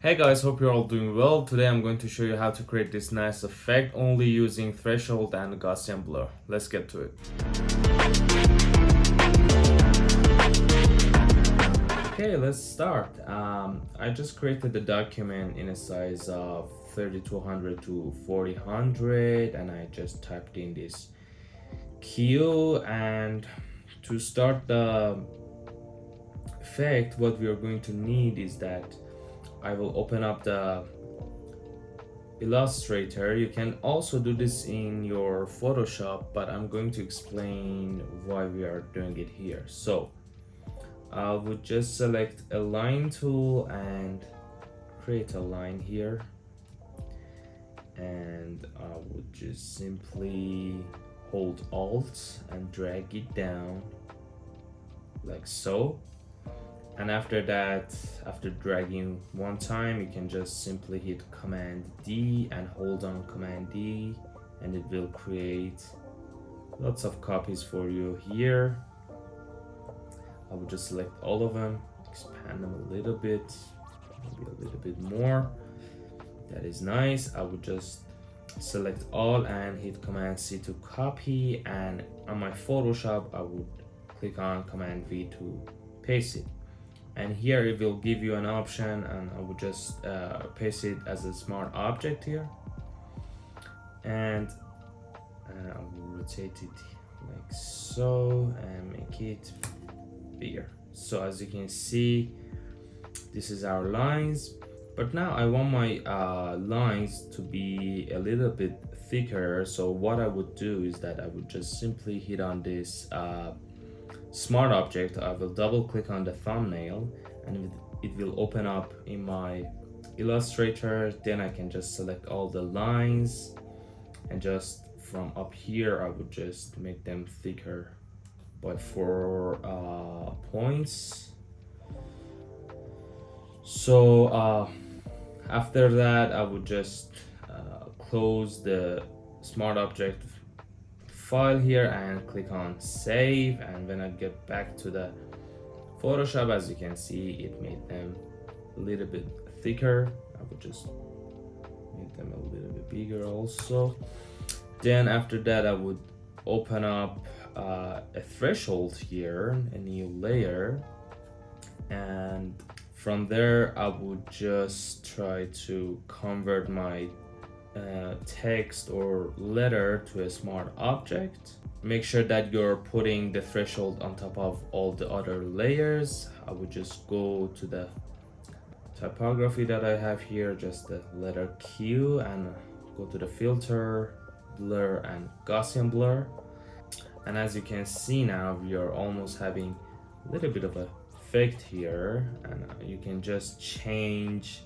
Hey guys, hope you're all doing well. Today I'm going to show you how to create this nice effect only using threshold and Gaussian blur. Let's get to it. Okay, let's start. I just created the document in a size of 3200 to 4000 and I just typed in this Q, and to start the effect what we are going to need is that I will open up the Illustrator. You can also do this in your Photoshop, but I'm going to explain why we are doing it here. So I would just select a line tool and create a line here, and I would just simply hold Alt and drag it down like so. And after that, after dragging one time, you can just simply hit Command D and hold on Command D, and it will create lots of copies for you here. I will just select all of them, expand them a little bit, maybe a little bit more. That is nice. I would just select all and hit Command C to copy, and on my Photoshop, I would click on Command V to paste it. And here it will give you an option, and I would just paste it as a smart object here, and I will rotate it like so and make it bigger. So as you can see, this is our lines, but now I want my lines to be a little bit thicker. So what I would do is that I would just simply hit on this smart object. I will double click on the thumbnail and it will open up in my Illustrator. Then I can just select all the lines, and just from up here I would just make them thicker by 4 points. So after that I would just close the smart object file here and click on save, and when I get back to the Photoshop, as you can see, it made them a little bit thicker. I would just make them a little bit bigger also. Then after that I would open up a threshold here, a new layer, and from there I would just try to convert my text or letter to a smart object. Make sure that you're putting the threshold on top of all the other layers. I would just go to the typography that I have here, just the letter Q, and go to the filter, blur, and Gaussian blur. And as you can see now, we are almost having a little bit of a effect here, and you can just change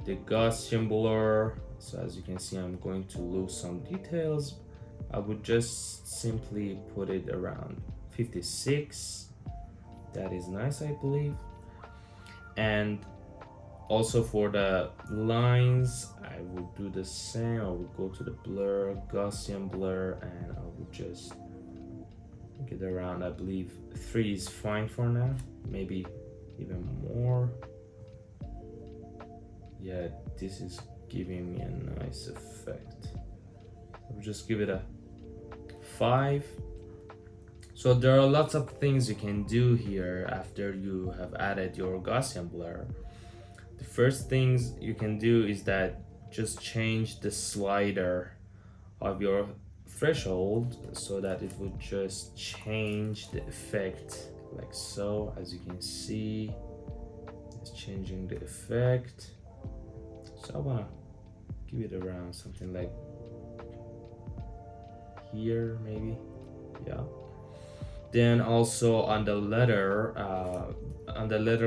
the Gaussian blur. So as you can see, I'm going to lose some details. I would just simply put it around 56. That is nice, I believe. And also for the lines, I would do the same. I would go to the blur, Gaussian blur, and I would just get around, I believe 3 is fine for now, maybe even more. Yeah, this is giving me a nice effect. I will just give it a 5. So there are lots of things you can do here after you have added your Gaussian blur. The first things you can do is that just change the slider of your threshold so that it would just change the effect like so. As you can see, it's changing the effect. So I wanna give it around something like here, maybe. Yeah. Then also on the letter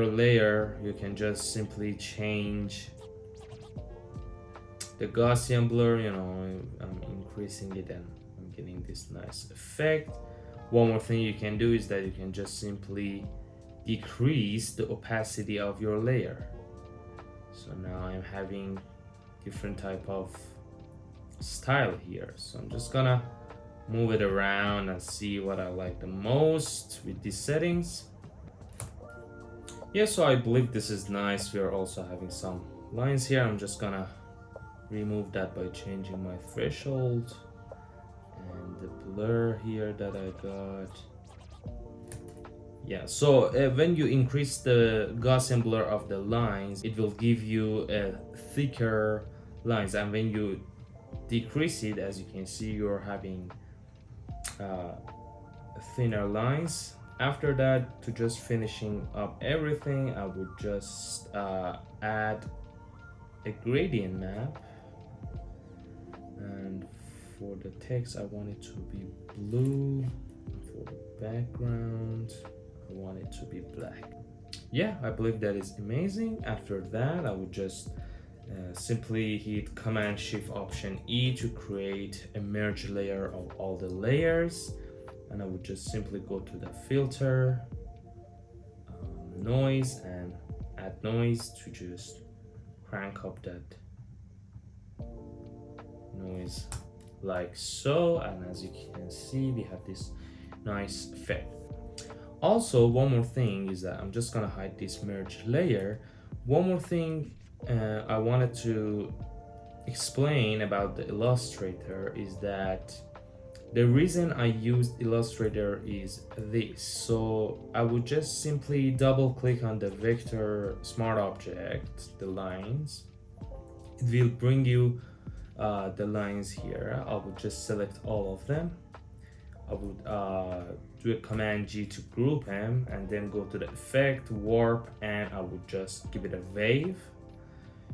layer, you can just simply change the Gaussian blur. You know, I'm increasing it and I'm getting this nice effect. One more thing you can do is that you can just simply decrease the opacity of your layer. So now I'm having different type of style here. So I'm just gonna move it around and see what I like the most with these settings. Yeah, so I believe this is nice. We are also having some lines here. I'm just gonna remove that by changing my threshold, and the blur here that I got. Yeah, so when you increase the Gaussian blur of the lines, it will give you a thicker lines, and when you decrease it, as you can see, you're having thinner lines. After that, to just finishing up everything, I would just add a gradient map, and for the text I want it to be blue, and for the background I want it to be black. Yeah, I believe that is amazing. After that, I would just simply hit Command Shift Option E to create a merge layer of all the layers, and I would just simply go to the filter, noise, and add noise to just crank up that noise like so, and as you can see, we have this nice effect. Also, one more thing is that I'm just gonna hide this merge layer. One more thing I wanted to explain about the Illustrator is that the reason I used Illustrator is this. So I would just simply double click on the vector smart object, the lines. It will bring you the lines here. I would just select all of them. I would do a Command G to group them, and then go to the effect, warp, and I would just give it a wave.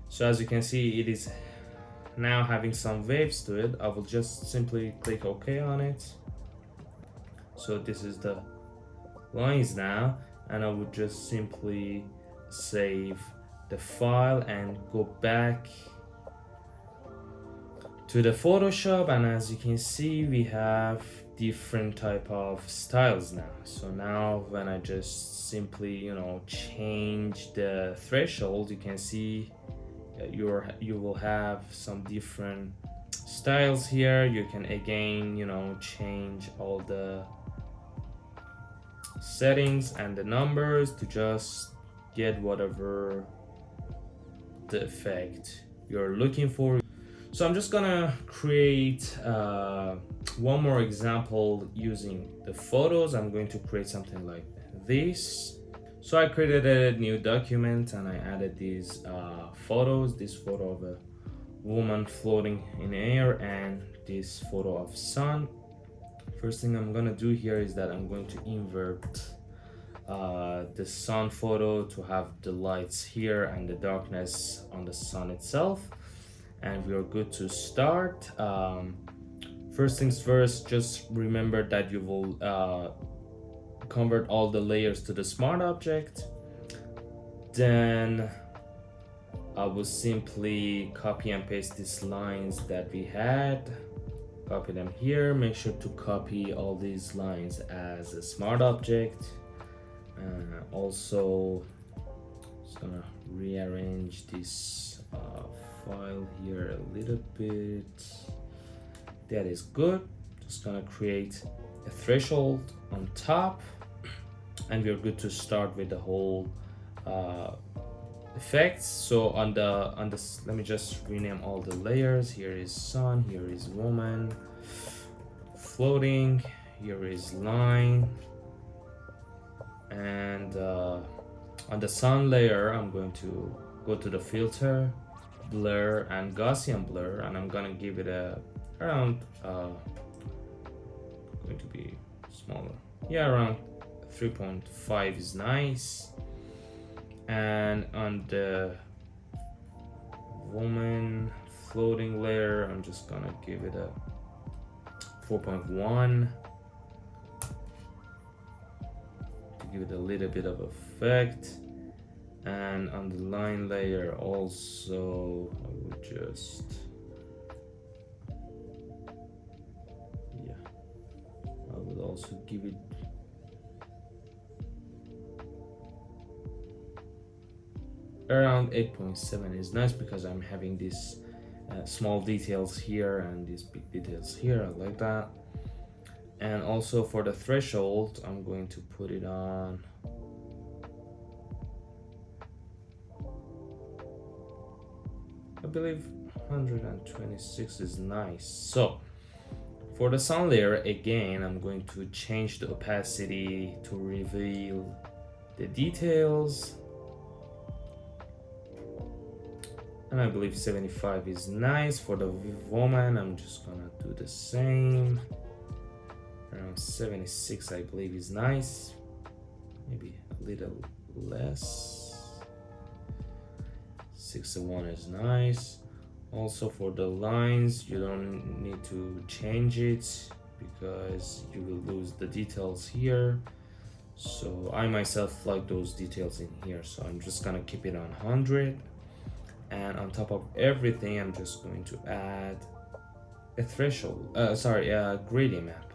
So as you can see, it is now having some waves to it. I will just simply click OK on it. So this is the lines now, and I would just simply save the file and go back to the Photoshop, and as you can see, we have different type of styles now. So now when I just simply change the threshold, you can see you will have some different styles here. You can again change all the settings and the numbers to just get whatever the effect you're looking for. So I'm just gonna create one more example using the photos. I'm going to create something like this. So I created a new document and I added these photos, this photo of a woman floating in air and this photo of sun. First thing I'm gonna do here is that I'm going to invert the sun photo to have the lights here and the darkness on the sun itself, and we are good to start. First things first, just remember that you will convert all the layers to the smart object. Then I will simply copy and paste these lines that we had, copy them here. Make sure to copy all these lines as a smart object. Also, just gonna rearrange this file here a little bit. That is good. Just gonna create a threshold on top, and we're good to start with the whole effects. So on the let me just rename all the layers. Here is sun, here is woman floating, here is line, and on the sun layer I'm going to go to the filter, blur, and Gaussian blur, and I'm gonna give it a around going to be smaller, yeah, around 3.5 is nice. And on the woman floating layer I'm just gonna give it a 4.1 to give it a little bit of effect. And on the line layer also I would just, yeah, I would also give it around 8.7 is nice because I'm having these small details here and these big details here. I like that. And also for the threshold I'm going to put it on believe 126 is nice. So for the sun layer, again, I'm going to change the opacity to reveal the details. And I believe 75 is nice. For the woman, I'm just gonna do the same. Around 76, I believe, is nice. Maybe a little less. 61 is nice. Also for the lines, you don't need to change it because you will lose the details here. So I myself like those details in here, so I'm just gonna keep it on 100. And on top of everything, I'm just going to add a threshold, a gradient map.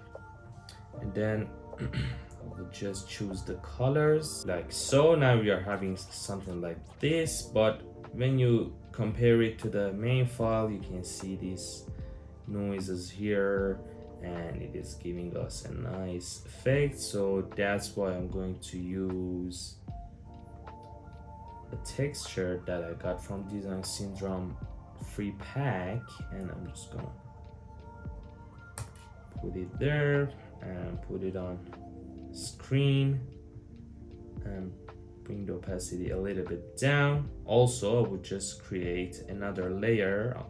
And then I will just choose the colors like so. Now we are having something like this, but when you compare it to the main file, you can see these noises here, and it is giving us a nice effect. So that's why I'm going to use a texture that I got from Design Syndrome free pack, and I'm just gonna put it there and put it on screen and bring the opacity a little bit down. Also, I would just create another layer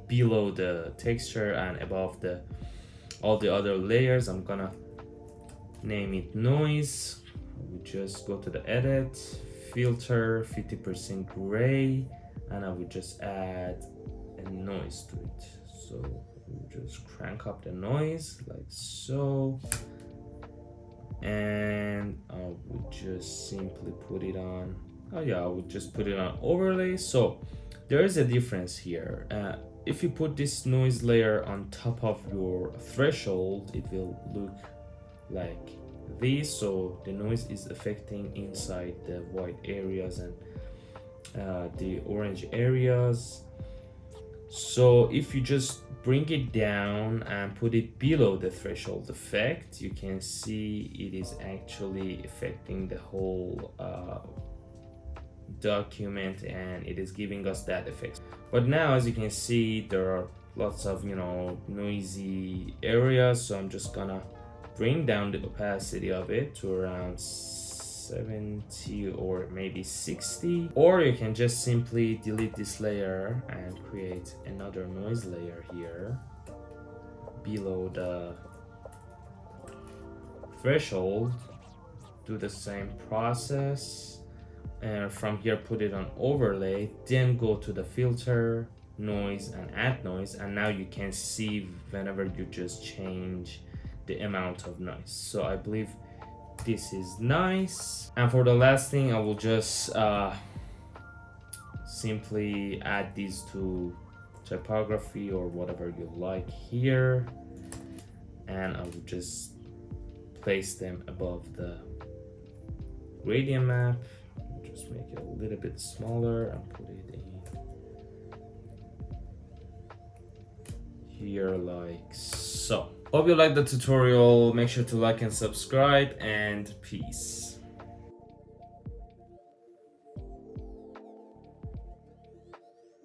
below the texture and above all the other layers. I'm gonna name it noise. I would just go to the edit, filter, 50% gray, and I would just add a noise to it. So we'll just crank up the noise like so, and I would just simply put it on, I would just put it on overlay. So there is a difference here. If you put this noise layer on top of your threshold, it will look like this. So the noise is affecting inside the white areas and the orange areas. So if you just bring it down and put it below the threshold effect, you can see it is actually affecting the whole document, and it is giving us that effect. But now, as you can see, there are lots of noisy areas, so I'm just gonna bring down the opacity of it to around 70 or maybe 60, or you can just simply delete this layer and create another noise layer here below the threshold. Do the same process, and from here put it on overlay, then go to the filter, noise, and add noise, and now you can see whenever you just change the amount of noise. So I believe this is nice. And for the last thing, I will just simply add these to typography or whatever you like here, and I will just place them above the gradient map. Just make it a little bit smaller and put it in here like so. Hope you liked the tutorial. Make sure to like and subscribe, and peace.